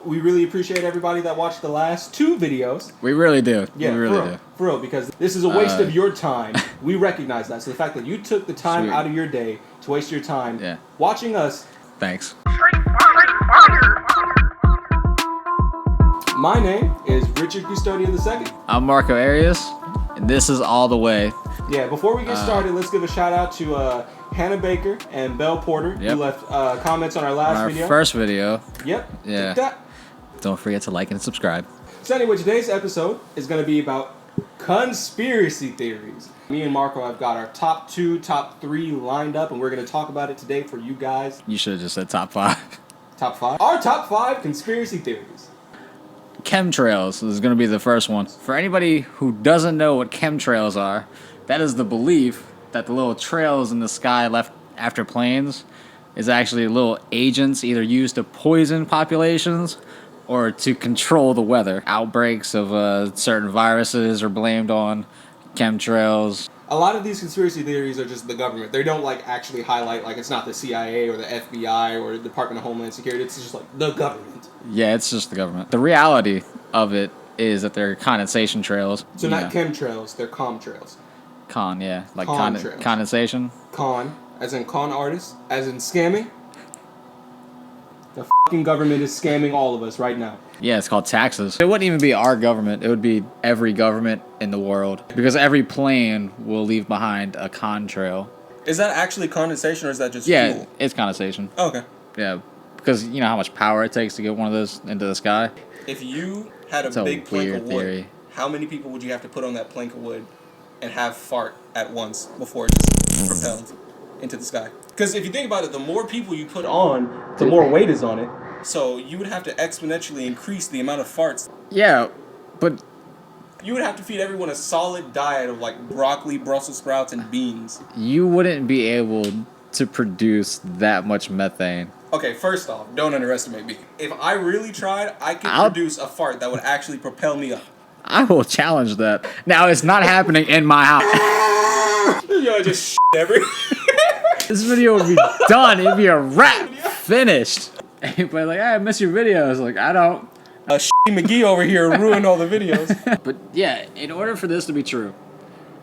We really appreciate everybody that watched the last 2 videos. We really do. Yeah, we really do. For real, because this is a waste of your time. We recognize that. So the fact that you took the time out of your day to waste your time watching us. Thanks. My name is Richard Custodio II. I'm Marco Arias, and this is All the Way. Yeah, before we get started, let's give a shout out to Hannah Baker and Belle Porter, who left comments on our last video. First video. Yep. Yeah. Don't forget to like and subscribe. So anyway, today's episode is going to be about conspiracy theories. Me and Marco have got our top 2, top 3 lined up, and we're going to talk about it today for you guys. You should have just said top 5. Top 5? Our top 5 conspiracy theories. Chemtrails is going to be the first one. For anybody who doesn't know what chemtrails are, that is the belief that the little trails in the sky left after planes is actually little agents either used to poison populations or to control the weather. Outbreaks of certain viruses are blamed on chemtrails. A lot of these conspiracy theories are just the government. They don't actually highlight it's not the CIA or the FBI or the Department of Homeland Security. It's just the government. Yeah, it's just the government. The reality of it is that they're condensation trails. So not chemtrails, they're comtrails. Condensation. Con, as in con artists, as in scamming. The fucking government is scamming all of us right now. Yeah, it's called taxes. It wouldn't even be our government. It would be every government in the world. Because every plane will leave behind a contrail. Is that actually condensation or is that just fuel? Yeah, it's condensation. Oh, okay. Yeah, because you know how much power it takes to get one of those into the sky? If you had a big plank of wood, how many people would you have to put on that plank of wood and have fart at once before it just propelled into the sky? Because if you think about it, the more people you put on, the more weight is on it. So you would have to exponentially increase the amount of farts. Yeah, but you would have to feed everyone a solid diet of broccoli, Brussels sprouts, and beans. You wouldn't be able to produce that much methane. Okay, first off, don't underestimate me. If I really tried, I could produce a fart that would actually propel me up. I will challenge that. Now, it's not happening in my house. Yo, just everywhere. This video would be done. It'd be a wrap. Finished. Everybody's I miss your videos. I don't. McGee over here ruined all the videos. But yeah, in order for this to be true,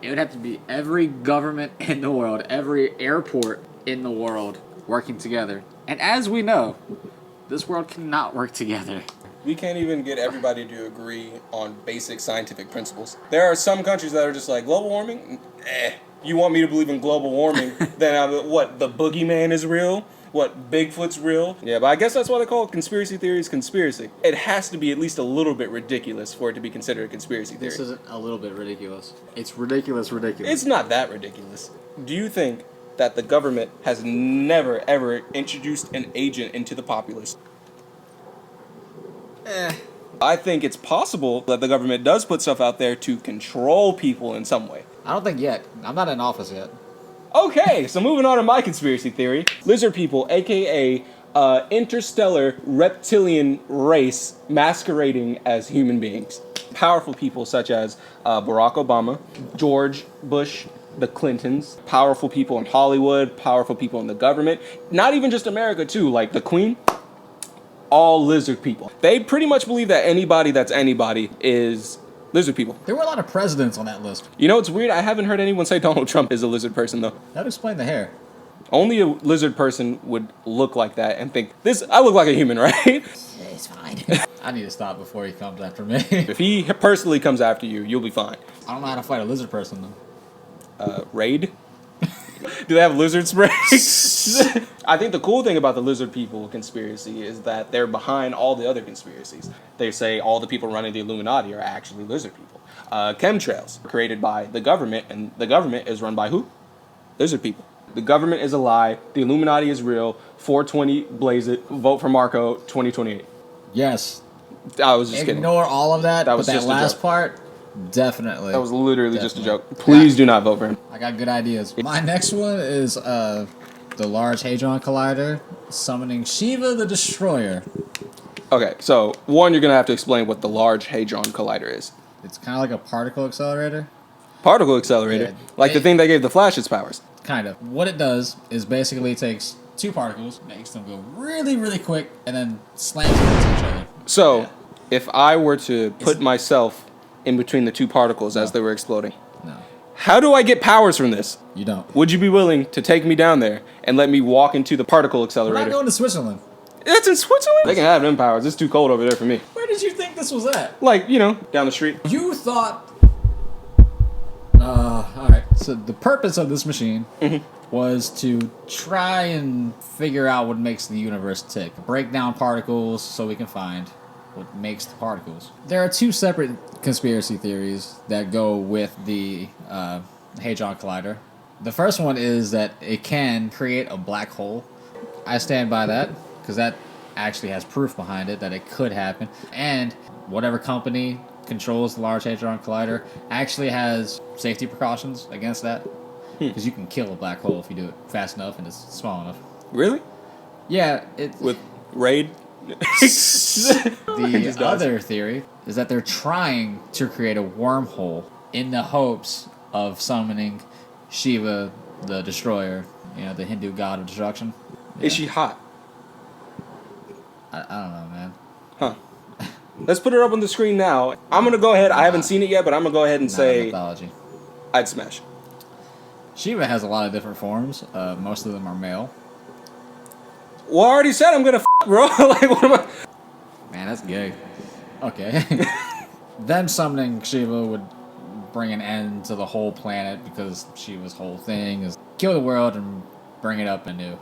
it would have to be every government in the world, every airport in the world working together. And as we know, this world cannot work together. We can't even get everybody to agree on basic scientific principles. There are some countries that are just global warming? You want me to believe in global warming? Then the boogeyman is real? What, Bigfoot's real? Yeah, but I guess that's why they call conspiracy theories conspiracy. It has to be at least a little bit ridiculous for it to be considered a conspiracy theory. This isn't a little bit ridiculous. It's ridiculous. It's not that ridiculous. Do you think that the government has never, ever introduced an agent into the populace? I think it's possible that the government does put stuff out there to control people in some way. I don't think yet. I'm not in office yet. Okay, so moving on to my conspiracy theory. Lizard people, aka interstellar reptilian race masquerading as human beings. Powerful people such as Barack Obama, George Bush, the Clintons, powerful people in Hollywood, powerful people in the government, not even just America too, like the Queen, all lizard people. They pretty much believe that anybody that's anybody is lizard people. There were a lot of presidents on that list. You know, it's weird, I haven't heard anyone say Donald Trump is a lizard person though. That would explain the hair. Only a lizard person would look like that and think, I look like a human, right? It's fine. I need to stop before he comes after me. If he personally comes after you, you'll be fine. I don't know how to fight a lizard person though. Raid? Do they have lizard spray? I think the cool thing about the lizard people conspiracy is that they're behind all the other conspiracies. They say all the people running the Illuminati are actually lizard people. Chemtrails were created by the government, and the government is run by who? Lizard people. The government is a lie. The Illuminati is real. 420, blaze it. Vote for Marco 2028. Yes. I was just kidding. Ignore all of that, was but that just a last joke. part, definitely. That was literally just a joke. Please do not vote for him. I got good ideas. My next one is the Large Hadron Collider summoning Shiva the Destroyer. Okay, so one, you're going to have to explain what the Large Hadron Collider is. It's kind of like a particle accelerator. Particle accelerator? Yeah, the thing that gave the Flash its powers. Kind of. What it does is basically it takes two particles, makes them go really, really quick, and then slams them into each other. So, Yeah. if I were to put myself in between the two particles as they were exploding, No, how do I get powers from this? you don't. Would you be willing to take me down there and let me walk into the particle We're accelerator? not going to Switzerland. That's in Switzerland? They can have them powers. It's too cold over there for me. Where did you think this was at? Like, you know, down the street. You thought. Alright. So the purpose of this machine was to try and figure out what makes the universe tick. Break down particles so we can find what makes the particles. There are two separate conspiracy theories that go with the Hadron Collider. The first one is that it can create a black hole. I stand by that because that actually has proof behind it that it could happen. And whatever company controls the Large Hadron Collider actually has safety precautions against that. Because you can kill a black hole if you do it fast enough and it's small enough. Really? Yeah, it. With raid? The other theory is that they're trying to create a wormhole in the hopes of summoning Shiva, the destroyer, you know, the Hindu god of destruction. Is she hot? I don't know, man. Huh. Let's put her up on the screen now. I'm going to go ahead. I haven't seen it yet, but I'm going to go ahead and Not say mythology. I'd smash. Shiva has a lot of different forms. Most of them are male. Well, I already said I'm going to bro. Like, what am I? Man, that's gay. Okay. Them summoning Shiva would bring an end to the whole planet because Shiva's whole thing is kill the world and bring it up anew.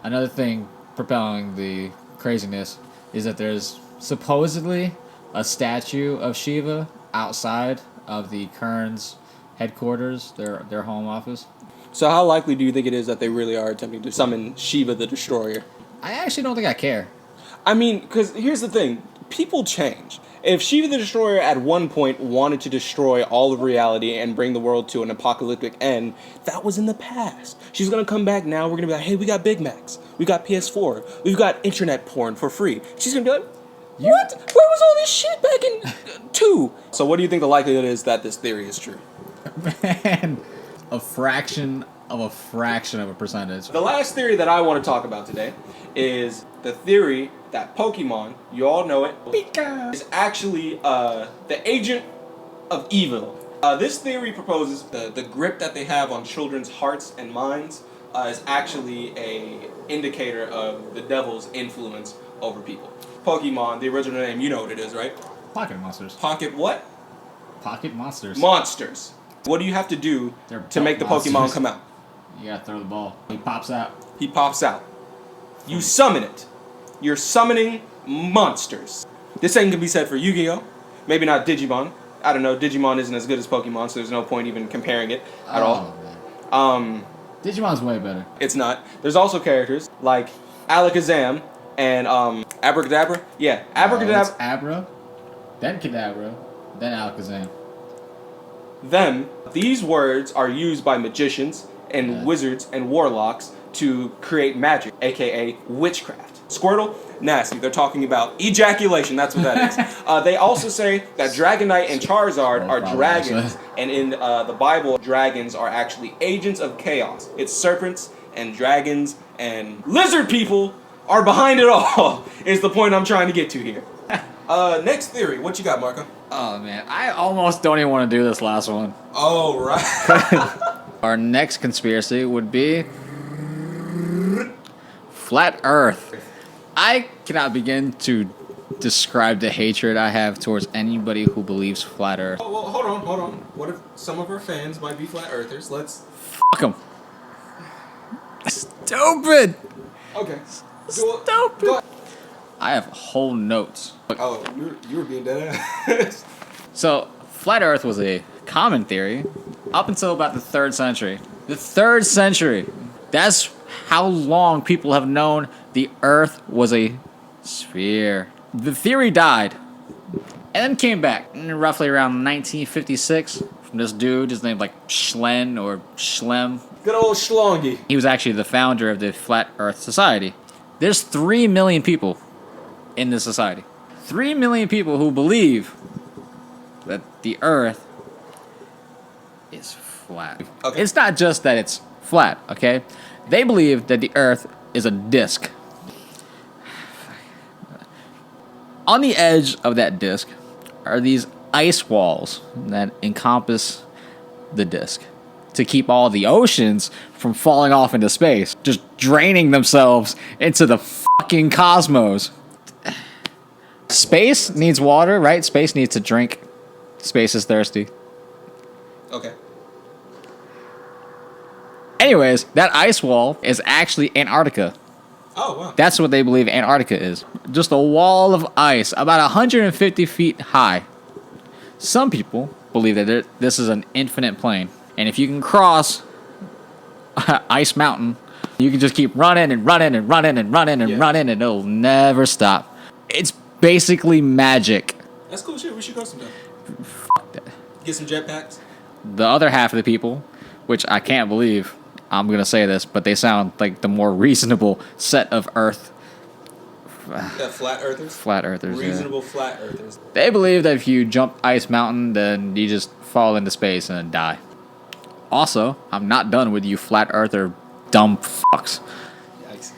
Another thing propelling the craziness is that there's supposedly a statue of Shiva outside of the Kern's headquarters, their home office. So how likely do you think it is that they really are attempting to summon Shiva the Destroyer? I actually don't think I care. I mean, because here's the thing. People change. If Shiva the Destroyer at one point wanted to destroy all of reality and bring the world to an apocalyptic end, that was in the past. She's going to come back now. We're going to be like, hey, we got Big Macs. We got PS4. We've got internet porn for free. She's going to be like, what? Where was all this shit back in 2? So what do you think the likelihood is that this theory is true? Man, a fraction of a percentage. The last theory that I want to talk about today is the theory that Pokemon, you all know it, Pika, is actually the agent of evil. This theory proposes the grip that they have on children's hearts and minds is actually a indicator of the devil's influence over people. Pokemon, the original name, you know what it is, right? Pocket monsters. Pocket what? Pocket monsters. Monsters. What do you have to do They're to make the monsters. Pokemon come out? You gotta throw the ball. He pops out. He pops out. You summon it. You're summoning monsters. The same can be said for Yu-Gi-Oh! Maybe not Digimon. I don't know. Digimon isn't as good as Pokemon, so there's no point even comparing it at all. Man. Digimon's way better. It's not. There's also characters like Alakazam and Abracadabra. Yeah, Abracadabra. It's Abra, then Kadabra, then Alakazam. These words are used by magicians and wizards and warlocks to create magic, aka witchcraft. Squirtle, nasty. They're talking about ejaculation. That's what that is. They also say that Dragonite and Charizard are dragons, and in the Bible, dragons are actually agents of chaos. It's serpents and dragons and lizard people are behind it all. Is the point I'm trying to get to here. Next theory. What you got, Marco? Oh man, I almost don't even want to do this last one. Oh right. Our next conspiracy would be Flat Earth. I cannot begin to describe the hatred I have towards anybody who believes Flat Earth. Oh, well, hold on. What if some of our fans might be flat earthers? Let's... Fuck them. Stupid. Okay. Stupid. I have whole notes. Oh, you were being dead ass. So, Flat Earth was a common theory up until about the 3rd century. The 3rd century. That's how long people have known the Earth was a sphere. The theory died and then came back roughly around 1956 from this dude. His name like Schlen or Schlem. Good old Schlongy. He was actually the founder of the Flat Earth Society. There's 3 million people in this society. 3 million people who believe that the Earth is flat. Okay. It's not just that it's flat, okay? They believe that the Earth is a disc. On the edge of that disk are these ice walls that encompass the disk to keep all the oceans from falling off into space, just draining themselves into the fucking cosmos. Space needs water, right? Space needs to drink. Space is thirsty. Okay. Anyways, that ice wall is actually Antarctica. Oh, wow. That's what they believe Antarctica is. Just a wall of ice, about 150 feet high. Some people believe that this is an infinite plane. And if you can cross Ice Mountain, you can just keep running and running and running and running and running, and it'll never stop. It's basically magic. That's cool shit. We should go sometime. Fuck that. Get some jetpacks. The other half of the people, which I can't believe I'm going to say this, but they sound like the more reasonable set of Earth. Flat earthers? Flat earthers, Reasonable flat earthers. They believe that if you jump Ice Mountain, then you just fall into space and then die. Also, I'm not done with you flat earther dumb fucks. Yikes.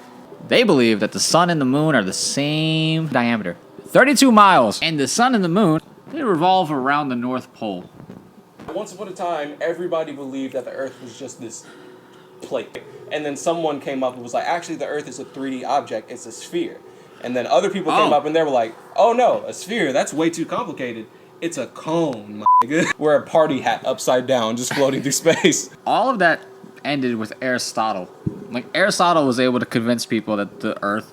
They believe that the sun and the moon are the same diameter, 32 miles, and the sun and the moon, they revolve around the North Pole. Once upon a time, everybody believed that the Earth was just this plate. And then someone came up and was like, actually, the Earth is a 3D object. It's a sphere. And then other people came up and they were like, oh no, a sphere, that's way too complicated. It's a cone, my nigga. Wear a party hat upside down, just floating through space. All of that ended with Aristotle. Like, Aristotle was able to convince people that the Earth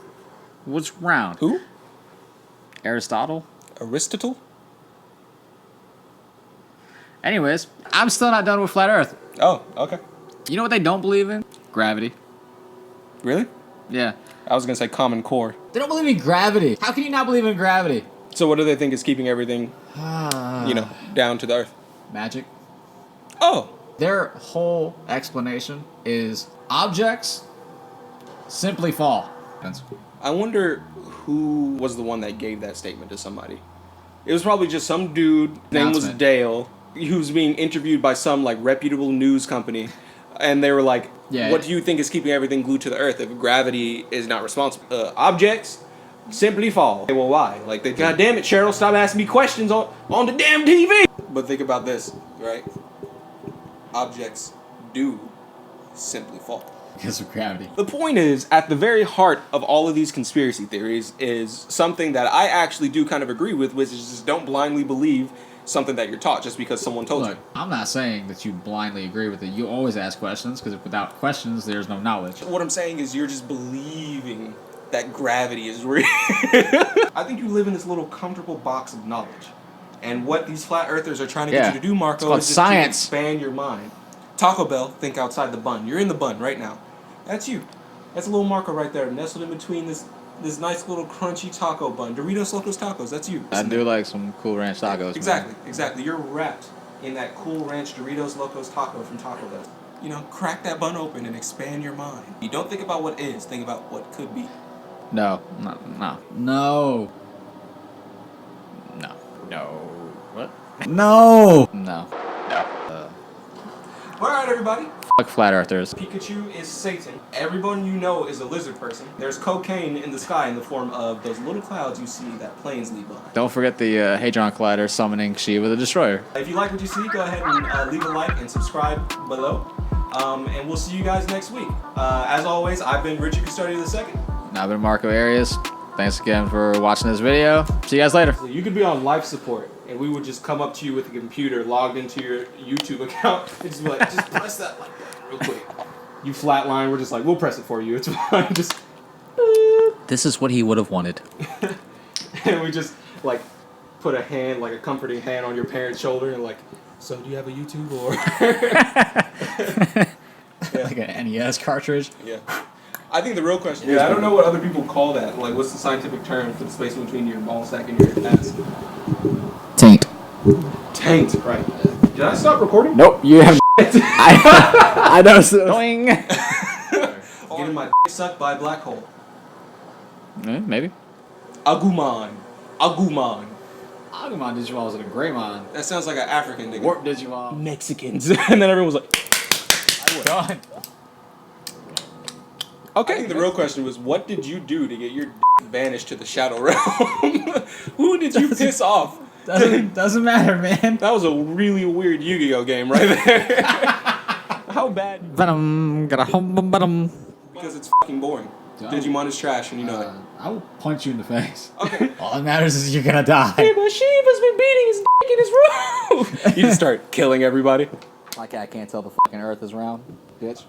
was round. Who? Aristotle? Aristotle? Anyways, I'm still not done with flat Earth. Oh, okay. You know what they don't believe in? Gravity. Really? Yeah. I was gonna say common core. They don't believe in gravity. How can you not believe in gravity? So what do they think is keeping everything, down to the Earth? Magic. Oh. Their whole explanation is objects simply fall. I wonder who was the one that gave that statement to somebody. It was probably just some dude, name was Dale, who was being interviewed by some like reputable news company, and they were like, what do you think is keeping everything glued to the Earth if gravity is not responsible? Objects simply fall. Okay, well, why? Like, God damn it, Cheryl, stop asking me questions on the damn TV! But think about this, right? Objects do simply fall. Because of gravity. The point is, at the very heart of all of these conspiracy theories is something that I actually do kind of agree with, which is just don't blindly believe something that you're taught just because someone told you. I'm not saying that you blindly agree with it. You always ask questions, because without questions, there's no knowledge. What I'm saying is you're just believing that gravity is real. I think you live in this little comfortable box of knowledge. And what these flat earthers are trying to get you to do, Marco, is just to expand your mind. Taco Bell, think outside the bun. You're in the bun right now. That's you. That's a little Marco right there, nestled in between this nice little crunchy taco bun. Doritos Locos Tacos, that's you. I do like some Cool Ranch tacos. Exactly. You're wrapped in that Cool Ranch Doritos Locos Taco from Taco Bell. You know, crack that bun open and expand your mind. You don't think about what is, think about what could be. No. What? No. Alright, everybody. Fuck flat earthers. Pikachu is Satan. Everyone you know is a lizard person. There's cocaine in the sky in the form of those little clouds you see that planes leave behind. Don't forget the Hadron Collider summoning Shiva the Destroyer. If you like what you see, go ahead and leave a like and subscribe below. And we'll see you guys next week. As always, I've been Richard Custodio II. And I've been Marco Arias. Thanks again for watching this video. See you guys later. So you could be on life support, and we would just come up to you with a computer logged into your YouTube account and just be like, just press that like button real quick. You flatline, we're just like, we'll press it for you. It's fine. Just. This is what he would have wanted. And we just like put a hand, like a comforting hand, on your parent's shoulder, and like, so do you have a YouTube or? Like an NES cartridge. Yeah. I think the real question is, I don't know what other people call that. Like, what's the scientific term for the space between your ball sack and your ass? Taint. Taint, right. Did I stop recording? Nope, you have. I know. Doing. Getting my dick sucked by a black hole. Maybe. Agumon. Agumon Digimon was a Greymon. That sounds like an African nigga. Warp Digimon. Mexicans. And then everyone was like, done. Okay. I think the real question was, what did you do to get your dick Vanished to the shadow realm. Who did you piss off? Doesn't matter, man. That was a really weird Yu-Gi-Oh game right there. How bad? Venom, got a home bottom. Because it's fucking boring. Digimon is trash, and you know that. I will punch you in the face. Okay. All that matters is you're gonna die. Hey, but Shiva's been beating his dick in his room. You just start killing everybody. My cat can't tell the fucking earth is round, bitch.